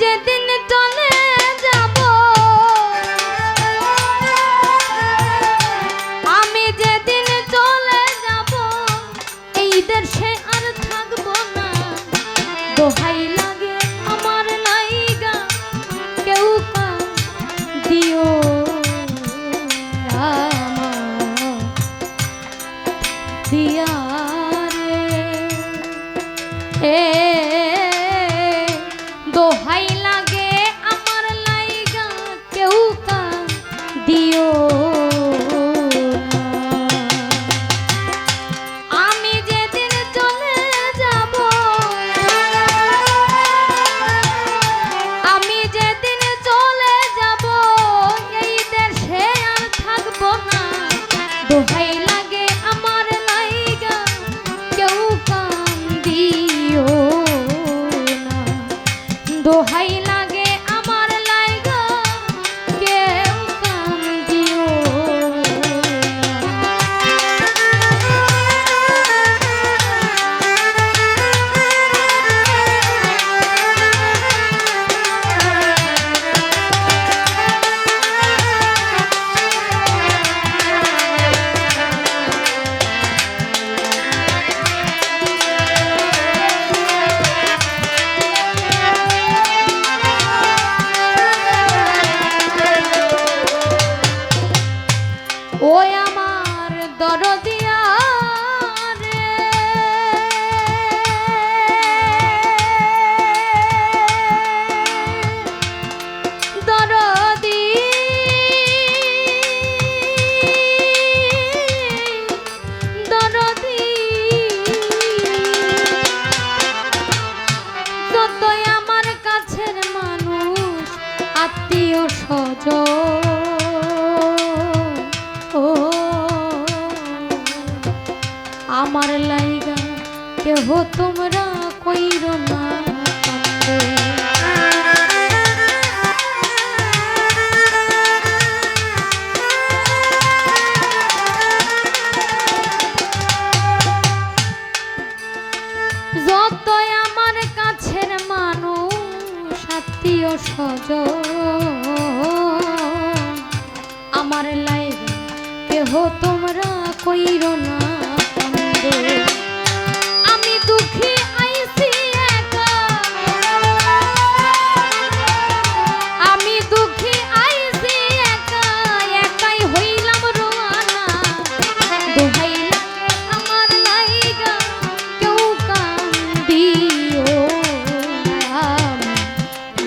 যেদিন চলে যাব, আমি যেদিন চলে যাব, এই দেশে আর থাকবো না। দোহাই লাগে আমার লাইগা কেউ দিও দিয়া রে, দোহাই লাগে আমার লাইগা কেউ দিও। আমি যেদিন চলে যাব, আমি যেদিন চলে যাব, এই দেশে আর থাকবো না। দোহাই লাগে আমার লাইগা কেউ দিও না। দোহাই লাগে আমার লাইগা কেউ দিও ওই আমার দরদিয়া রে, দরদি দরদি, যতই আমার কাছের মানুষ আত্মীয় স্বজন, আমার লাইগা কেহ তোমরা কইরো না। যতই আমার কাছের মানুষ আত্মীয় স্বজন, আমার লাইগা কেহ তোমরা কইরো না। আমি দুঃখী আইছি একা, আমি দুঃখী আইছি একা, একাই হইলাম রোয়ানা। দোহাই লাগে আমার লাইগা কেউ দিও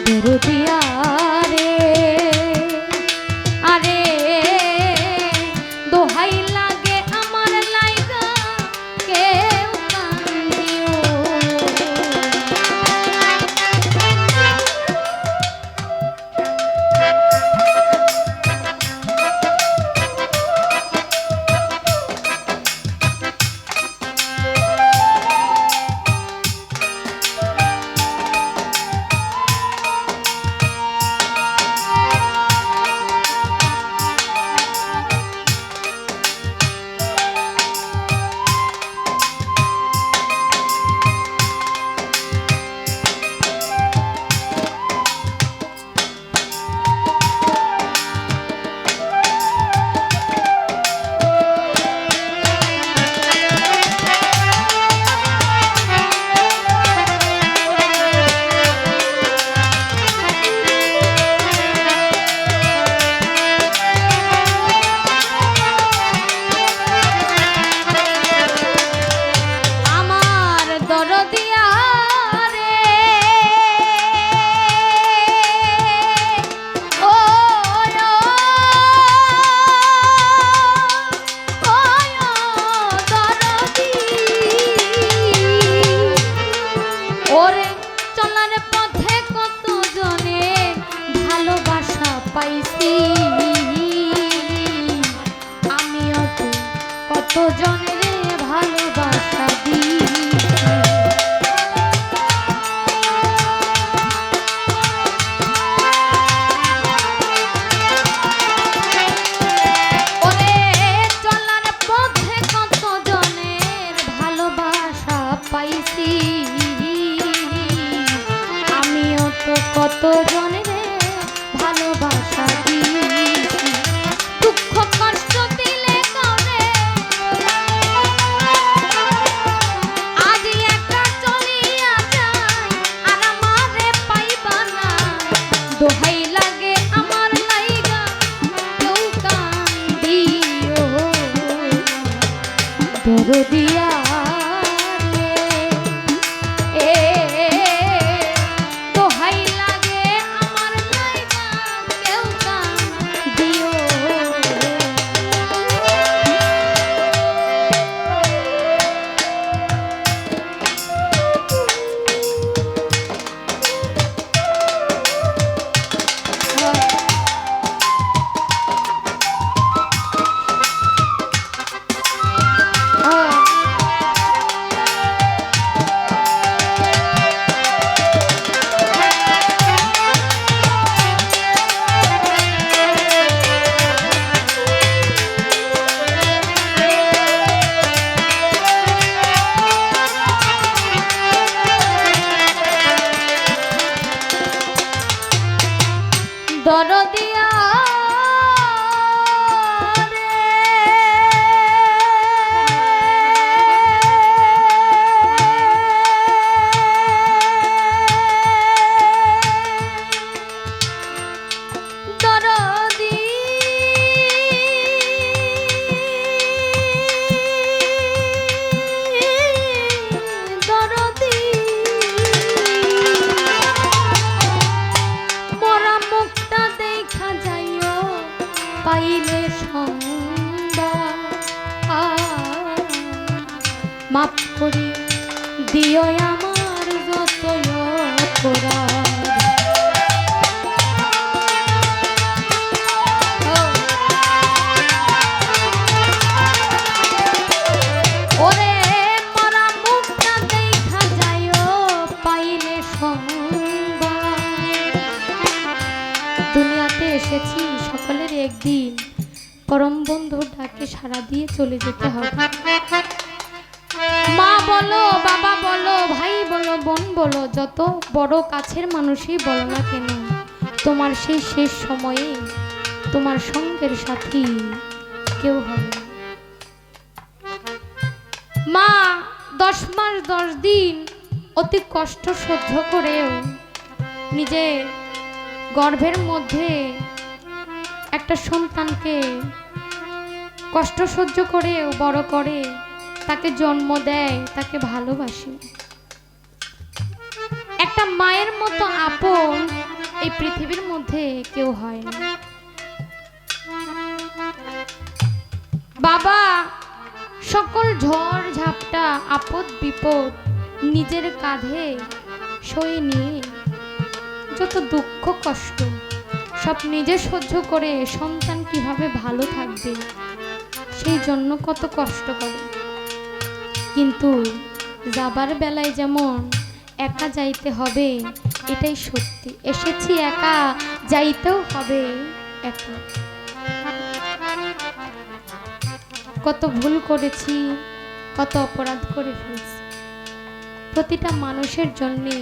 দরদিয়া রে, আরে দোহাই লাগে আমার লাইগা কেউ দিও। পাইছি আমিও তো কত জনের ভালোবাসা দিয়েছি। ওরে চলার পথে কত জনের ভালোবাসা পাইছি আমিও তো কত জনের ভালোবাসা দিয়েছি দুঃখ কষ্ট দিলে কাউরে আজ একা চলিয়া যায় আর আমারে পাইবা না দোহাই লাগে আমার লাইগা কেউ কান্দিও দরদিয়া দরদিয়া পাইলে মাপ করি দিও আমার যতই অপরাধ ওরে মরা মুখটা দেখা যাইও পাইলে দুনিয়াতে এসেছি সকলের একদিন পরম বন্ধুর ডাকে সাড়া দিয়ে চলে যেতে হবে মা বলো বাবা বলো ভাই বলো বোন বলো যত বড় কাছের মানুষই বলো না কেন তোমার সেই শেষ সময়ে তোমার সঙ্গের সাথী কেউ হবে মা 10 মাস 10 দিন অতি কষ্ট সহ্য করেও নিজের গর্ভের মধ্যে একটা সন্তানকে কষ্ট সহ্য করেও বড় করে তাকে জন্ম দেয় তাকে ভালোবাসে একটা মায়ের মতো আপন এই পৃথিবীর মধ্যে কেউ হয় না বাবা সকল ঝড় ঝাপটা আপদ বিপদ নিজের কাঁধে সয়ে নিয়ে যত দুঃখ কষ্ট সব নিজে সহ্য করে সন্তান কিভাবে ভালো থাকবে সেই জন্য কত কষ্ট করে কিন্তু যাবার বেলায় যেমন একা যাইতে হবে এটাই সত্যি এসেছি একা যাইতেও হবে একা কত ভুল করেছি কত অপরাধ করে ফেলেছি প্রতিটা মানুষের জন্যে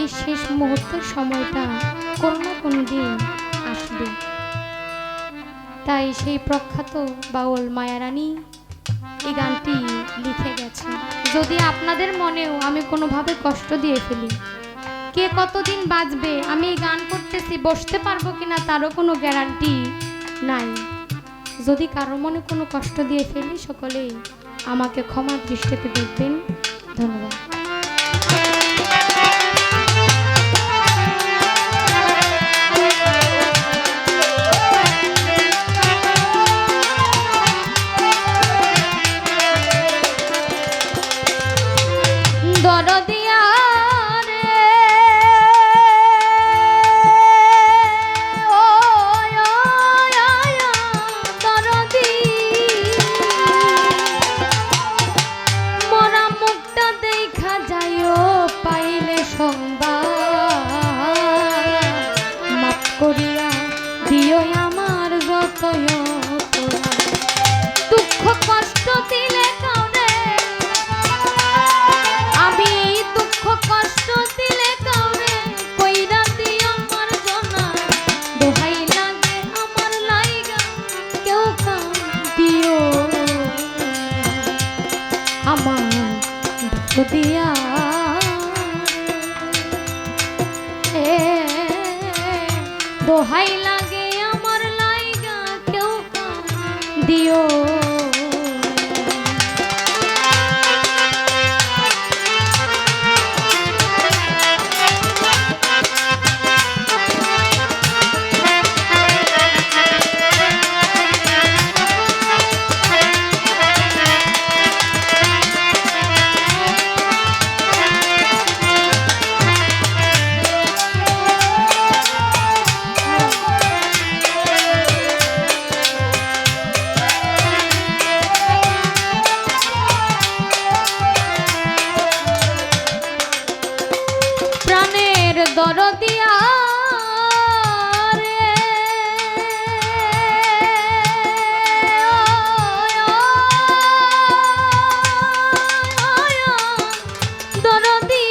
এই শেষ মুহূর্তের সময়টা কোনো না কোনো দিন আসবে তাই সেই প্রখ্যাত বাউল মায়ারানী এই গানটি লিখে গেছে যদি আপনাদের মনেও আমি কোনোভাবে কষ্ট দিয়ে ফেলি কে কতদিন বাঁচবে আমি এই গান করতেছি বসতে পারবো কিনা তারও কোনো গ্যারান্টি নাই যদি কারো মনে কোনো কষ্ট দিয়ে ফেলি সকলেই আমাকে ক্ষমার দৃষ্টিতে দেখবেন ধন্যবাদ দরদিয়া রে ও দরদি মোরা মুখটা দেখা যাইও পাইলে সংবাদ মাপ করিয়া দিও আমার যতই দুঃখ কষ্ট দিলে কাউরে আমি দুঃখ কষ্ট দিলে কাউরে কইরা দি দোহাই লাগে আমার লাইগা কেউ দিও দরদিয়া রে দরদি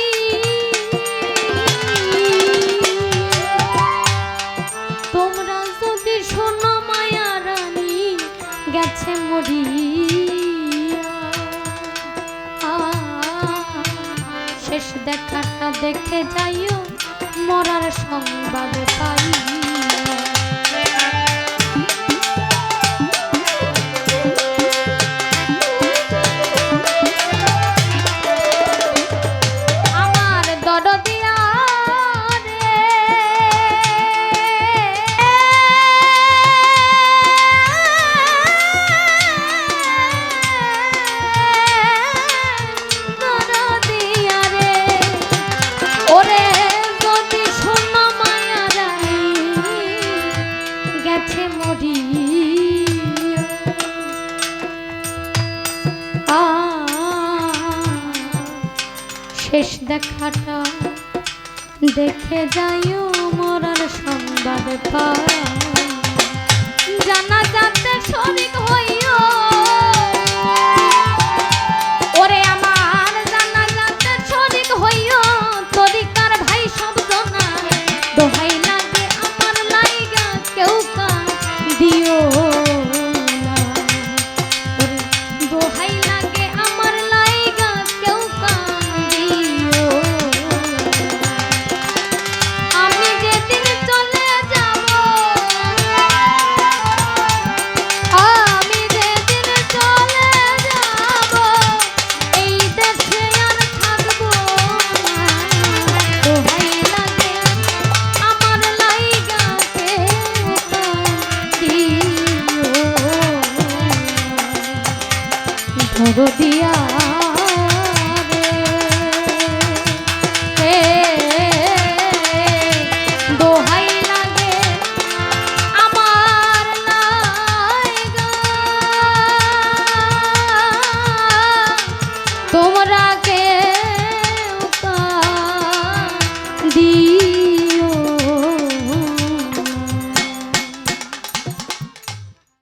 তোমরা যদি শোনো মায়া রানী গেছে মরি শেষ দেখাটা দেখে যাইও মরার সংবাদ পাই আমার দরদিয়া রে দরদিয়া রে ওরে শেষ দেখাটা দেখে যাইও মরার সংবাদ পাই জানা যাতে শরীক হইও ওরে আমার জানা যাতে শরীক হইও তরিকার ভাই সব জানা দোহাই লাগে আমার লাইগা কেউ দিও দোহাই লাগে আমার লাইগা কেউ দিও আমি যেদিন চলে যাব আমি যেদিন চলে যাব এই দেশে আর থাকবো না দোহাই লাগে আমার লাইগা কেউ দিও দরদিয়া